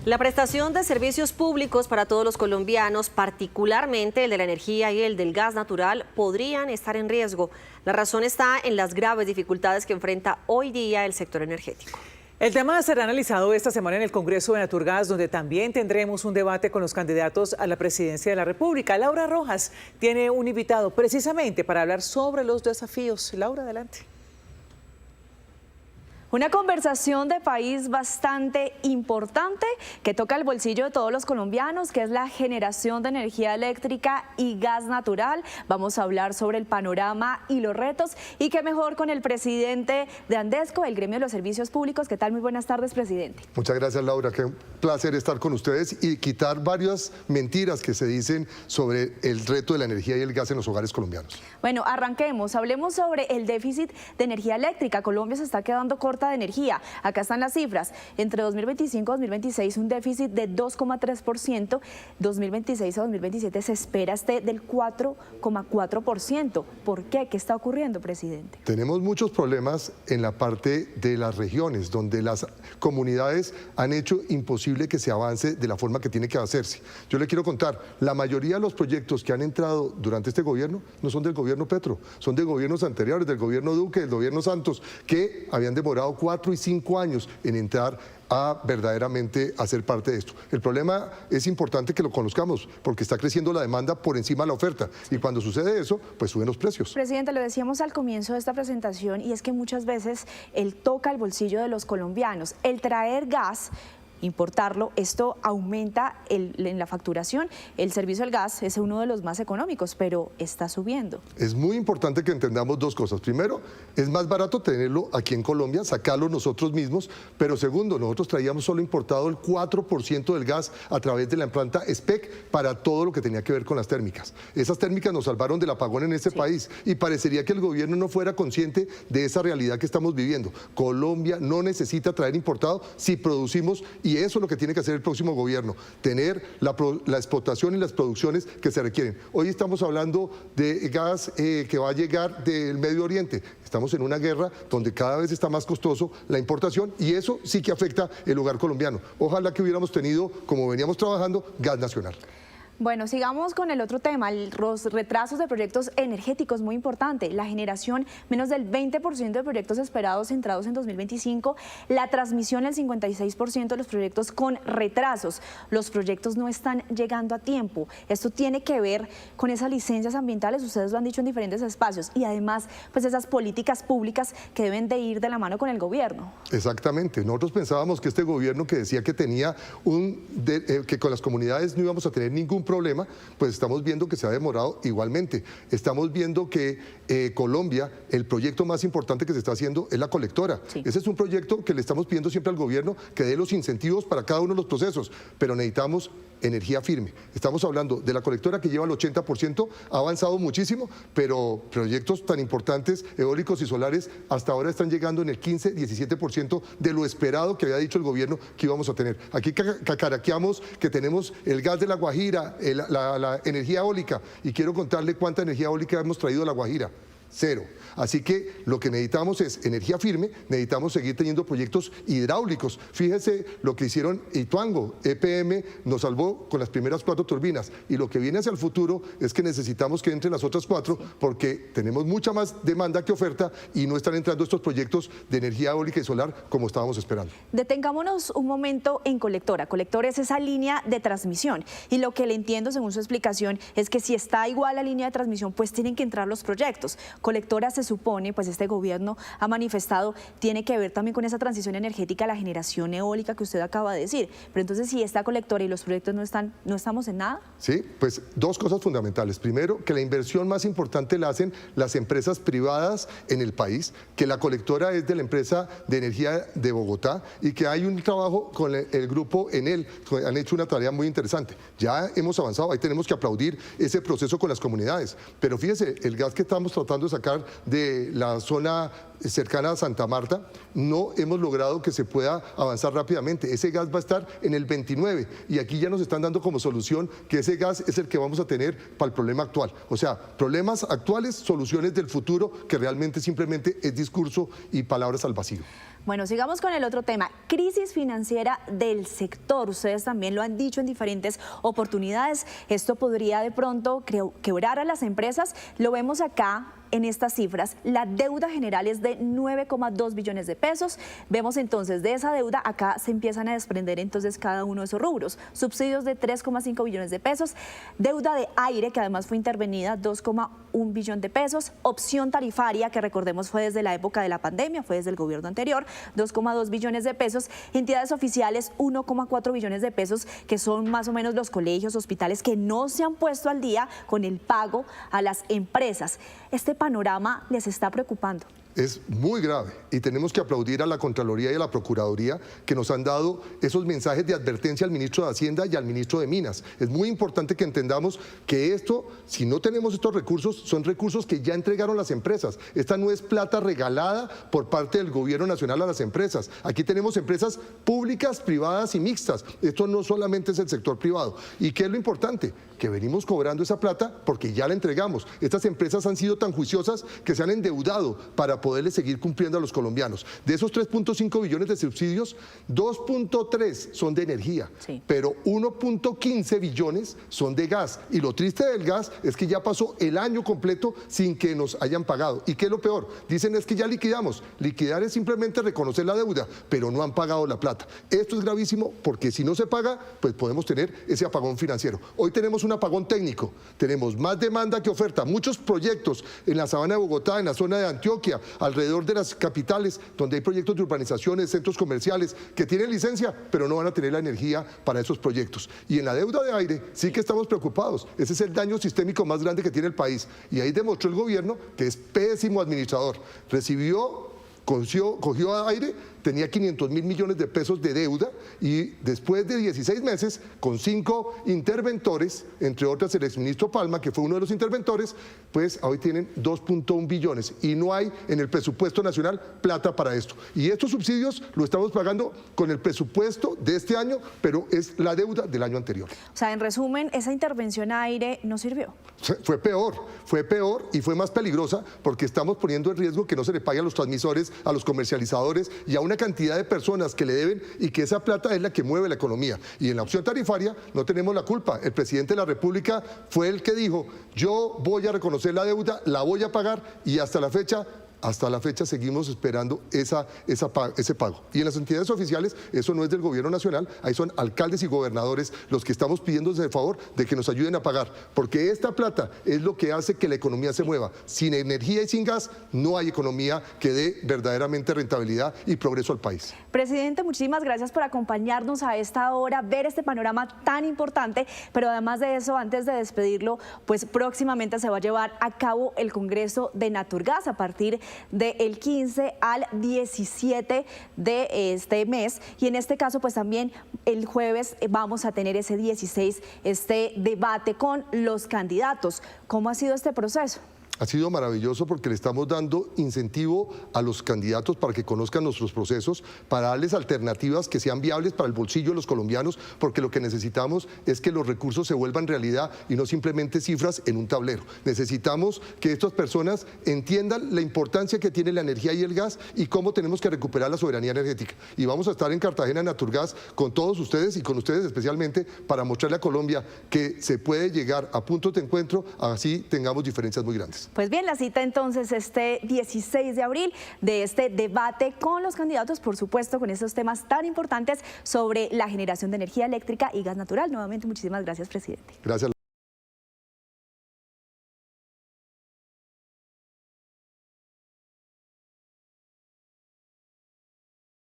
La prestación de servicios públicos para todos los colombianos, particularmente el de la energía y el del gas natural, podrían estar en riesgo. La razón está en las graves dificultades que enfrenta hoy día el sector energético. El tema será analizado esta semana en el Congreso de Naturgas, donde también tendremos un debate con los candidatos a la presidencia de la República. Laura Rojas tiene un invitado precisamente para hablar sobre los desafíos. Laura, adelante. Una conversación de país bastante importante que toca el bolsillo de todos los colombianos, que es la generación de energía eléctrica y gas natural. Vamos a hablar sobre el panorama y los retos, y qué mejor con el presidente de Andesco, el gremio de los servicios públicos. ¿Qué tal? Muy buenas tardes, presidente. Muchas gracias, Laura. Qué placer estar con ustedes y quitar varias mentiras que se dicen sobre el reto de la energía y el gas en los hogares colombianos. Bueno, arranquemos. Hablemos sobre el déficit de energía eléctrica. Colombia se está quedando corta de energía. Acá están las cifras. Entre 2025 y 2026 un déficit de 2,3%. 2026 a 2027 se espera del 4,4%. ¿Por qué? ¿Qué está ocurriendo, presidente? Tenemos muchos problemas en la parte de las regiones, donde las comunidades han hecho imposible que se avance de la forma que tiene que hacerse. Yo le quiero contar, la mayoría de los proyectos que han entrado durante este gobierno no son del gobierno Petro, son de gobiernos anteriores, del gobierno Duque, del gobierno Santos, que habían demorado 4 y 5 años en entrar a verdaderamente hacer parte de esto. El problema es importante que lo conozcamos porque está creciendo la demanda por encima de la oferta, y cuando sucede eso, pues suben los precios. Presidente, lo decíamos al comienzo de esta presentación, y es que muchas veces él toca el bolsillo de los colombianos. El traer gas, importarlo, esto aumenta en la facturación. El servicio del gas es uno de los más económicos, pero está subiendo. Es muy importante que entendamos dos cosas. Primero, es más barato tenerlo aquí en Colombia, sacarlo nosotros mismos, pero segundo, nosotros traíamos solo importado el 4% del gas a través de la planta SPEC para todo lo que tenía que ver con las térmicas. Esas térmicas nos salvaron del apagón en este país, y parecería que el gobierno no fuera consciente de esa realidad que estamos viviendo. Colombia no necesita traer importado si producimos, y eso es lo que tiene que hacer el próximo gobierno, tener la explotación y las producciones que se requieren. Hoy estamos hablando de gas que va a llegar del Medio Oriente. Estamos en una guerra donde cada vez está más costoso la importación, y eso sí que afecta el hogar colombiano. Ojalá que hubiéramos tenido, como veníamos trabajando, gas nacional. Bueno, sigamos con el otro tema, los retrasos de proyectos energéticos, muy importante. La generación, menos del 20% de proyectos esperados centrados en 2025. La transmisión, el 56% de los proyectos con retrasos. Los proyectos no están llegando a tiempo. Esto tiene que ver con esas licencias ambientales, ustedes lo han dicho en diferentes espacios, y además, pues esas políticas públicas que deben de ir de la mano con el gobierno. Exactamente. Nosotros pensábamos que este gobierno, que decía que tenía que con las comunidades no íbamos a tener ningún problema, pues estamos viendo que se ha demorado igualmente. Estamos viendo que Colombia, el proyecto más importante que se está haciendo es la colectora. Sí. Ese es un proyecto que le estamos pidiendo siempre al gobierno, que dé los incentivos para cada uno de los procesos, pero necesitamos energía firme. Estamos hablando de la colectora, que lleva el 80%, ha avanzado muchísimo, pero proyectos tan importantes, eólicos y solares, hasta ahora están llegando en el 15-17% de lo esperado que había dicho el gobierno que íbamos a tener. Aquí cacaraqueamos que tenemos el gas de La Guajira, la energía eólica, y quiero contarle cuánta energía eólica hemos traído a La Guajira. 0. Así que lo que necesitamos es energía firme, necesitamos seguir teniendo proyectos hidráulicos. Fíjese lo que hicieron Ituango, EPM nos salvó con las primeras 4 turbinas, y lo que viene hacia el futuro es que necesitamos que entren las otras 4, porque tenemos mucha más demanda que oferta y no están entrando estos proyectos de energía eólica y solar como estábamos esperando. Detengámonos un momento en colectora. Colectora es esa línea de transmisión, y lo que le entiendo según su explicación es que si está igual la línea de transmisión, pues tienen que entrar los proyectos. Colectora, se supone, pues este gobierno ha manifestado, tiene que ver también con esa transición energética, la generación eólica que usted acaba de decir. Pero entonces, si esta colectora y los proyectos no estamos en nada. Sí, pues dos cosas fundamentales. Primero, que la inversión más importante la hacen las empresas privadas en el país, que la colectora es de la empresa de energía de Bogotá, y que hay un trabajo con el grupo Enel, han hecho una tarea muy interesante. Ya hemos avanzado, ahí tenemos que aplaudir ese proceso con las comunidades. Pero fíjese, el gas que estamos tratando de sacar de la zona cercana a Santa Marta, no hemos logrado que se pueda avanzar rápidamente. Ese gas va a estar en el 29, y aquí ya nos están dando como solución que ese gas es el que vamos a tener para el problema actual. O sea, problemas actuales, soluciones del futuro, que realmente simplemente es discurso y palabras al vacío. Bueno, sigamos con el otro tema, crisis financiera del sector. Ustedes también lo han dicho en diferentes oportunidades. Esto podría de pronto quebrar a las empresas. Lo vemos acá en estas cifras. La deuda general es de 9,2 billones de pesos. Vemos entonces de esa deuda, acá se empiezan a desprender entonces cada uno de esos rubros. Subsidios de 3,5 billones de pesos. Deuda de aire, que además fue intervenida, 2,1 billón de pesos. Opción tarifaria, que recordemos fue desde la época de la pandemia, fue desde el gobierno anterior, 2,2 billones de pesos. Entidades oficiales, 1,4 billones de pesos, que son más o menos los colegios, hospitales que no se han puesto al día con el pago a las empresas. Este panorama les está preocupando. Es muy grave y tenemos que aplaudir a la Contraloría y a la Procuraduría que nos han dado esos mensajes de advertencia al ministro de Hacienda y al ministro de Minas. Es muy importante que entendamos que esto, si no tenemos estos recursos, son recursos que ya entregaron las empresas. Esta no es plata regalada por parte del gobierno nacional a las empresas. Aquí tenemos empresas públicas, privadas y mixtas. Esto no solamente es el sector privado. ¿Y qué es lo importante? Que venimos cobrando esa plata porque ya la entregamos. Estas empresas han sido tan juiciosas que se han endeudado para poderle seguir cumpliendo a los colombianos. De esos 3,5 billones de subsidios, 2,3 son de energía, sí, pero 1,15 billones son de gas. Y lo triste del gas es que ya pasó el año completo sin que nos hayan pagado. ¿Y qué es lo peor? Dicen es que ya liquidamos. Liquidar es simplemente reconocer la deuda, pero no han pagado la plata. Esto es gravísimo porque si no se paga, pues podemos tener ese apagón financiero. Hoy tenemos un apagón técnico, tenemos más demanda que oferta, muchos proyectos en la sabana de Bogotá, en la zona de Antioquia, alrededor de las capitales, donde hay proyectos de urbanizaciones, centros comerciales, que tienen licencia, pero no van a tener la energía para esos proyectos. Y en la deuda de aire sí que estamos preocupados. Ese es el daño sistémico más grande que tiene el país. Y ahí demostró el gobierno que es pésimo administrador. Cogió aire, tenía 500.000 millones de pesos de deuda y después de 16 meses, con 5 interventores, entre otras el exministro Palma, que fue uno de los interventores, pues hoy tienen 2,1 billones y no hay en el presupuesto nacional plata para esto. Y estos subsidios lo estamos pagando con el presupuesto de este año, pero es la deuda del año anterior. O sea, en resumen, esa intervención a aire no sirvió. Fue peor y fue más peligrosa porque estamos poniendo en riesgo que no se le pague a los transmisores, a los comercializadores y a una cantidad de personas que le deben y que esa plata es la que mueve la economía. Y en la opción tarifaria no tenemos la culpa. El presidente de la República fue el que dijo, yo voy a reconocer la deuda, la voy a pagar y hasta la fecha seguimos esperando ese pago. Y en las entidades oficiales, eso no es del gobierno nacional, ahí son alcaldes y gobernadores los que estamos pidiéndose el favor de que nos ayuden a pagar, porque esta plata es lo que hace que la economía se mueva. Sin energía y sin gas no hay economía que dé verdaderamente rentabilidad y progreso al país. Presidente, muchísimas gracias por acompañarnos a esta hora, ver este panorama tan importante, pero además de eso, antes de despedirlo, pues próximamente se va a llevar a cabo el Congreso de Naturgas a partir del 15 al 17 de este mes y en este caso pues también el jueves vamos a tener ese 16 este debate con los candidatos. ¿Cómo ha sido este proceso? Ha sido maravilloso porque le estamos dando incentivo a los candidatos para que conozcan nuestros procesos, para darles alternativas que sean viables para el bolsillo de los colombianos, porque lo que necesitamos es que los recursos se vuelvan realidad y no simplemente cifras en un tablero. Necesitamos que estas personas entiendan la importancia que tiene la energía y el gas y cómo tenemos que recuperar la soberanía energética. Y vamos a estar en Cartagena, Naturgas, con todos ustedes y con ustedes especialmente para mostrarle a Colombia que se puede llegar a puntos de encuentro, así tengamos diferencias muy grandes. Pues bien, la cita entonces este 16 de abril de este debate con los candidatos, por supuesto, con estos temas tan importantes sobre la generación de energía eléctrica y gas natural. Nuevamente, muchísimas gracias, presidente. Gracias.